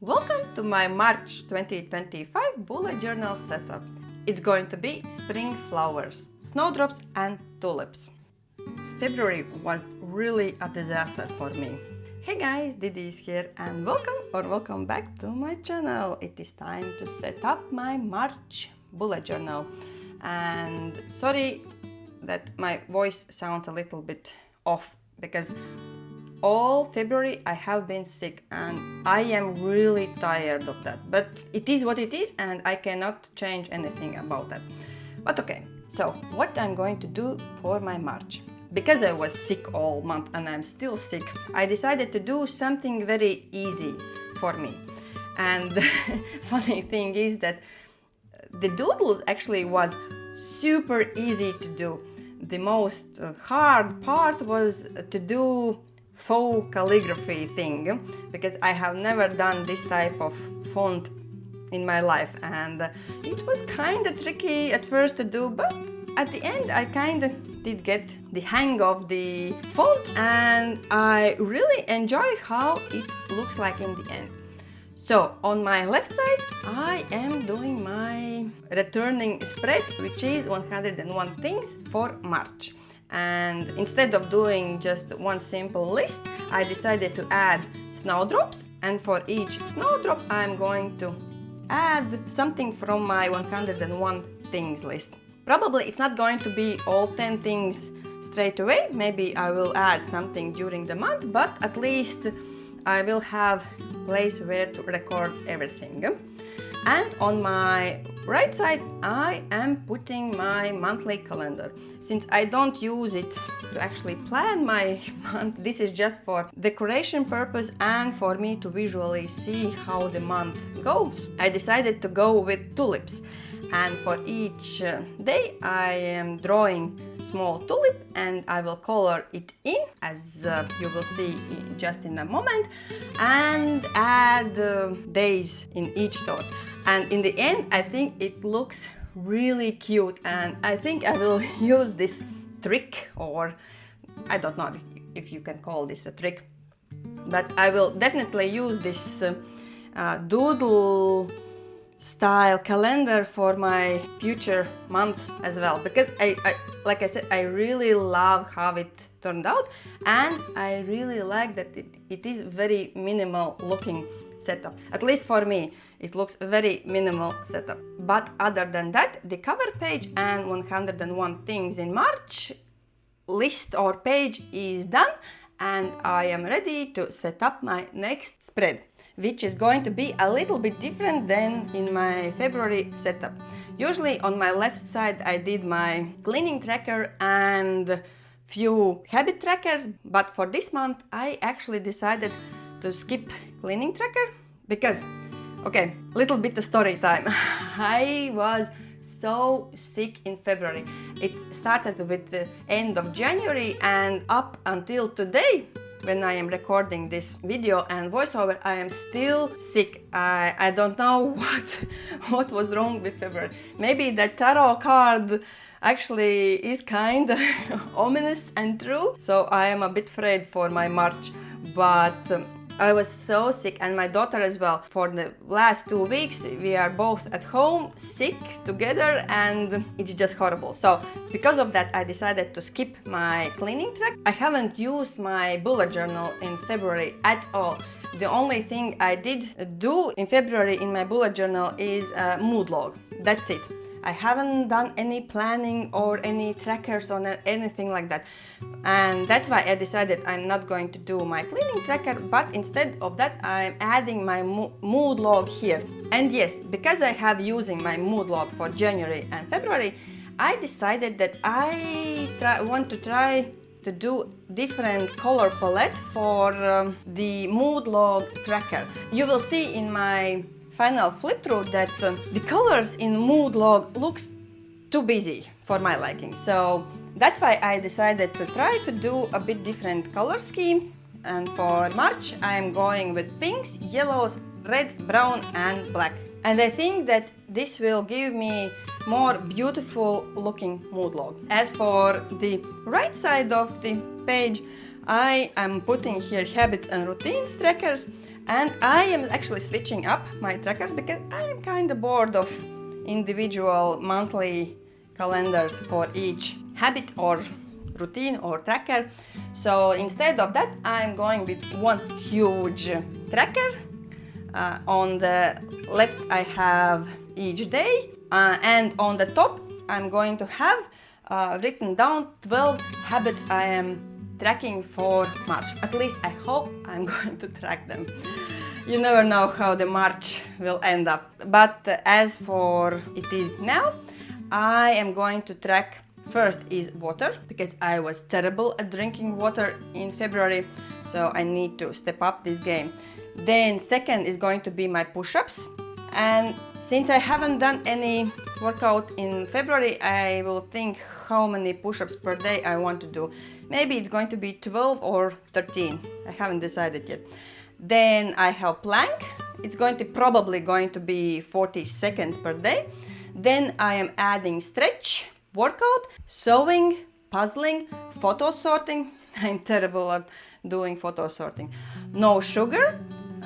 Welcome to my March 2025 bullet journal setup. It's going to be spring flowers, snowdrops and tulips. February was really a disaster for me. Hey guys, DeeDee is here and welcome back to my channel. It is time to set up my March bullet journal. And sorry that my voice sounds a little bit off because all February I have been sick and I am really tired of that. But it is what it is and I cannot change anything about that. But okay, so what I'm going to do for my March. Because I was sick all month and I'm still sick, I decided to do something very easy for me. And the funny thing is that the doodles actually was super easy to do. The most hard part was to do faux calligraphy thing, because I have never done this type of font in my life, and it was kind of tricky at first to do, but at the end I kind of did get the hang of the font and I really enjoy how it looks like in the end. So on my left side I am doing my returning spread, which is 101 things for March. And instead of doing just one simple list, I decided to add snowdrops, and for each snowdrop I'm going to add something from my 101 things list. Probably it's not going to be all 10 things straight away, maybe I will add something during the month, but at least I will have a place where to record everything. And on my right side I am putting my monthly calendar. Since I don't use it to actually plan my month, this is just for decoration purpose and for me to visually see how the month goes. I decided to go with tulips, and for each day I am drawing small tulip and I will color it in, as you will see just in a moment, and add days in each tulip. And in the end I think it looks really cute, and I think I will use this trick, or I don't know if you can call this a trick, but I will definitely use this doodle style calendar for my future months as well, because I like I said, I really love how it turned out, and I really like that it is very minimal looking setup. At least for me it looks very minimal setup. But other than that, the cover page and 101 things in March list or page is done, and I am ready to set up my next spread, which is going to be a little bit different than in my February setup. Usually on my left side I did my cleaning tracker and few habit trackers, but for this month I actually decided to skip cleaning tracker because, okay, little bit of story time. I was so sick in February. It started with the end of January and up until today, when I am recording this video and voiceover, I am still sick. I don't know what was wrong with February. Maybe that tarot card actually is kind of ominous and true, so I am a bit afraid for my March. But I was so sick, and my daughter as well. For the last 2 weeks we are both at home sick together and it's just horrible. So because of that I decided to skip my cleaning track. I haven't used my bullet journal in February at all. The only thing I did do in February in my bullet journal is a mood log. That's it. I haven't done any planning or any trackers or anything like that. And that's why I decided I'm not going to do my cleaning tracker, but instead of that I'm adding my mood log here. And yes, because I have using my mood log for January and February, I decided that I want to try to do different color palette for the mood log tracker. You will see in my final flip through that the colors in mood log looks too busy for my liking. So that's why I decided to try to do a bit different color scheme. And for March I am going with pinks, yellows, reds, brown and black. And I think that this will give me more beautiful looking mood log. As for the right side of the page, I am putting here habits and routines trackers, And I am actually switching up my trackers because I am kind of bored of individual monthly calendars for each habit or routine or tracker. So instead of that, I'm going with one huge tracker. On the left I have each day, and on the top I'm going to have written down 12 habits I am tracking for March. At least I hope I'm going to track them. You never know how the March will end up. But as for it is now, I am going to track. First is water, because I was terrible at drinking water in February, so I need to step up this game. Then second is going to be my push-ups, and since I haven't done any workout in February, I will think how many push-ups per day I want to do. Maybe it's going to be 12 or 13. I haven't decided yet. Then I have plank. It's probably going to be 40 seconds per day. Then I am adding stretch, workout, sewing, puzzling, photo sorting. I'm terrible at doing photo sorting. No sugar,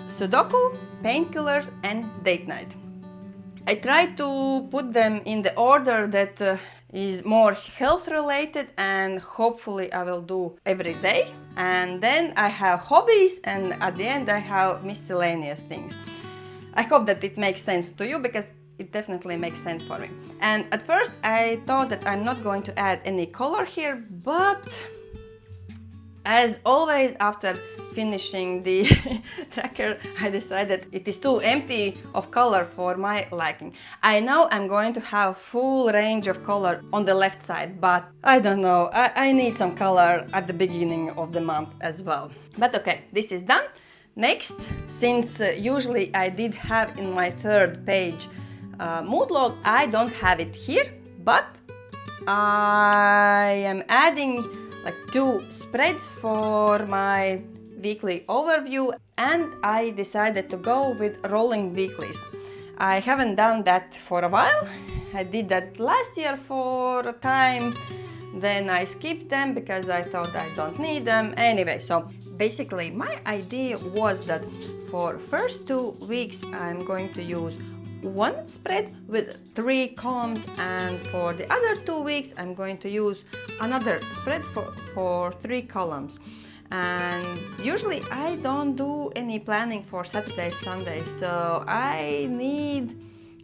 Sudoku, painkillers, and date night. I try to put them in the order that is more health related, and hopefully I will do every day. And then I have hobbies, and at the end I have miscellaneous things. I hope that it makes sense to you, because it definitely makes sense for me. And at first I thought that I'm not going to add any color here, but as always after finishing the tracker, I decided it is too empty of color for my liking. I know I'm going to have full range of color on the left side, but I don't know, I need some color at the beginning of the month as well. But okay, this is done. Next, since usually I did have in my third page mood log, I don't have it here, but I am adding like 2 spreads for my weekly overview, and I decided to go with rolling weeklies. I haven't done that for a while. I did that last year for a time, then I skipped them because I thought I don't need them. Anyway, so basically my idea was that for first 2 weeks I'm going to use 1 spread with 3 columns, and for the other 2 weeks I'm going to use another spread for 3 columns. And usually I don't do any planning for Saturday, Sunday, so I need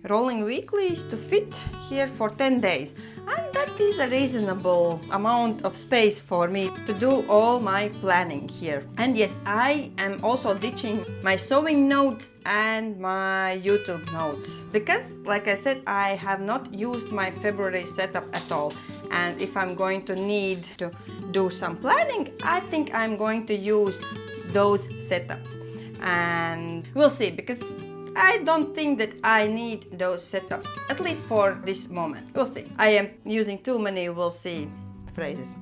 rolling weeklies to fit here for 10 days, and that is a reasonable amount of space for me to do all my planning here. And yes, I am also ditching my sewing notes and my YouTube notes, because like I said, I have not used my February setup at all, and if I'm going to need to do some planning, I think I'm going to use those setups, and we'll see, because I don't think that I need those setups, at least for this moment. We'll see. I am using too many "we'll see" phrases.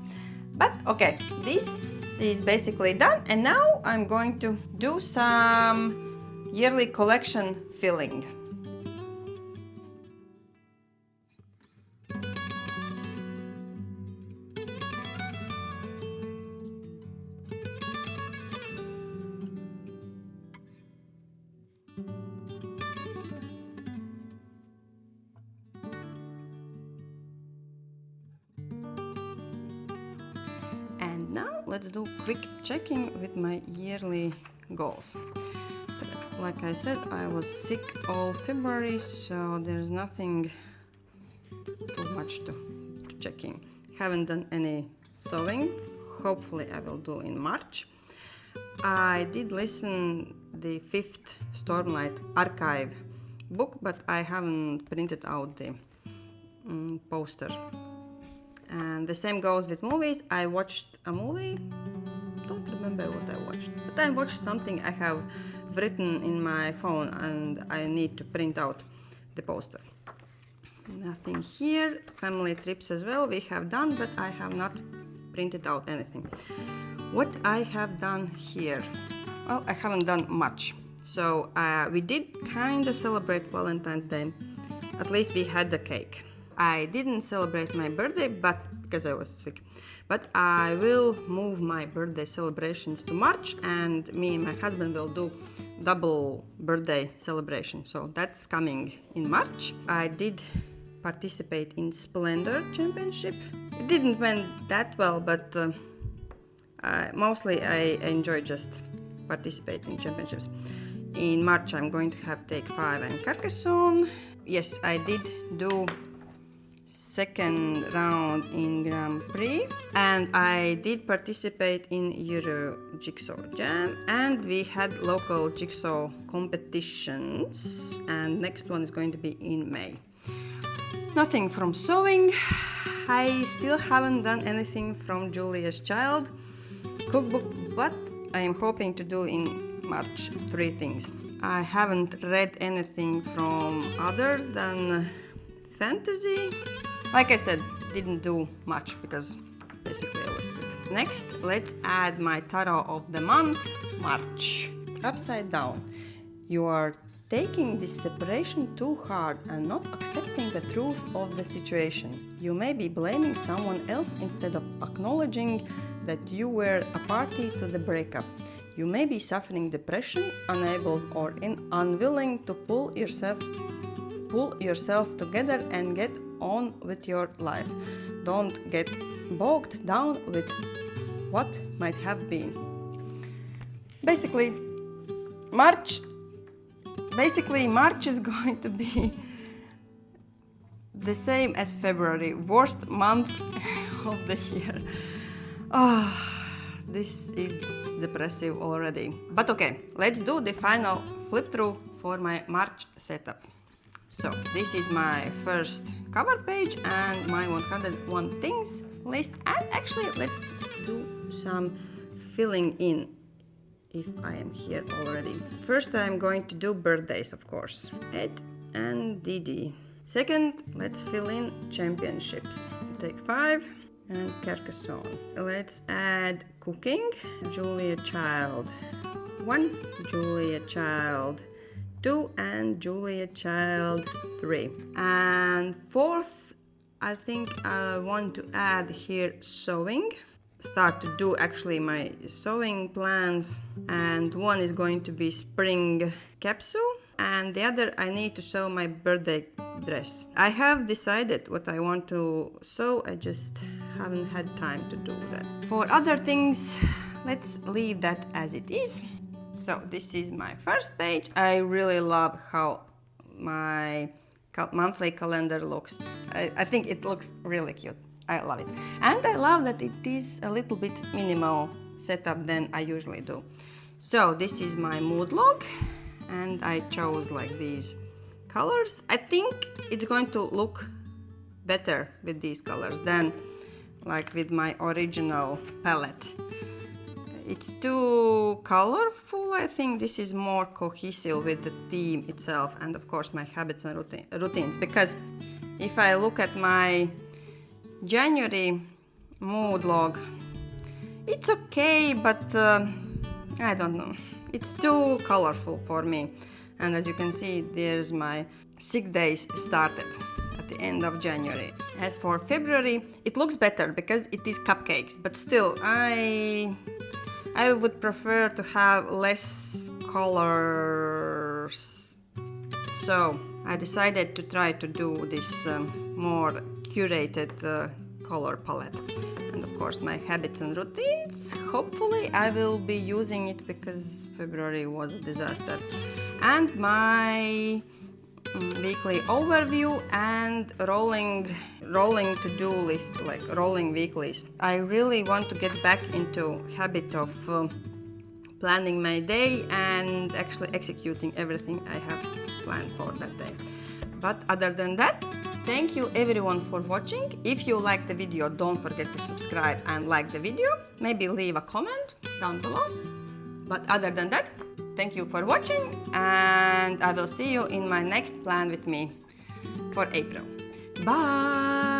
But okay, this is basically done, and now I'm going to do some yearly collection filling. And now let's do quick checking with my yearly goals. Like I said, I was sick all February, so there's nothing too much to check in. Haven't done any sewing. Hopefully I will do in March. I did listen the 5th Stormlight archive book, but I haven't printed out the poster. And the same goes with movies. I watched a movie, don't remember what I watched, but I watched something I have written in my phone, and I need to print out the poster. Nothing here. Family trips as well we have done, but I have not printed out anything. What I have done here, well, I haven't done much. So we did kind of celebrate Valentine's Day. At least we had the cake. I didn't celebrate my birthday because I was sick, but I will move my birthday celebrations to March, and me and my husband will do double birthday celebration. So that's coming in March. I did participate in Splendor Championship. It didn't went that well, but mostly I enjoy just participating in championships. In March I'm going to have Take 5 and Carcassonne. Yes, I did do second round in Grand Prix, and I did participate in Euro Jigsaw Jam, and we had local jigsaw competitions, and next one is going to be in May. Nothing from sewing. I still haven't done anything from Julia's Child cookbook, but I am hoping to do in March 3 things. I haven't read anything from others than fantasy. Like I said, didn't do much because basically I was sick. Next, let's add my tarot of the month, March. Upside down. You are taking this separation too hard and not accepting the truth of the situation. You may be blaming someone else instead of acknowledging that you were a party to the breakup. You may be suffering depression, unable or unwilling to pull yourself together and get on with your life. Don't get bogged down with what might have been. Basically, March is going to be the same as February, worst month of the year. This is depressive already. But okay, let's do the final flip through for my March setup. So this is my first cover page and my 101 things list, and actually let's do some filling in if I am here already. First I'm going to do birthdays, of course, Ed and DeeDee. Second, let's fill in championships. Take 5 and Carcassonne. Let's add cooking, Julia Child 1, Julia Child 2, and Julia Child 3. And fourth, I think I want to add here sewing. Start to do actually my sewing plans, and one is going to be spring capsule, and the other I need to sew my birthday dress. I have decided what I want to sew, I just haven't had time to do that. For other things, let's leave that as it is. So this is my first page. I really love how my monthly calendar looks. I think it looks really cute. I love it. And I love that it is a little bit minimal setup than I usually do. So this is my mood log, and I chose like these colors. I think it's going to look better with these colors than like with my original palette. It's too colorful. I think this is more cohesive with the theme itself, and of course my habits and routines, because if I look at my January mood log, it's okay, but I don't know, it's too colorful for me. And as you can see, there's my sick days started at the end of January. As for February, it looks better because it is cupcakes, but still I would prefer to have less colors. So I decided to try to do this more curated color palette. And of course my habits and routines, hopefully I will be using it because February was a disaster. And my weekly overview and rolling to-do list, like rolling weeklies. I really want to get back into habit of planning my day and actually executing everything I have planned for that day. But other than that, thank you everyone for watching. If you liked the video, don't forget to subscribe and like the video. Maybe leave a comment down below. But other than that, thank you for watching, and I will see you in my next plan with me for April. Bye!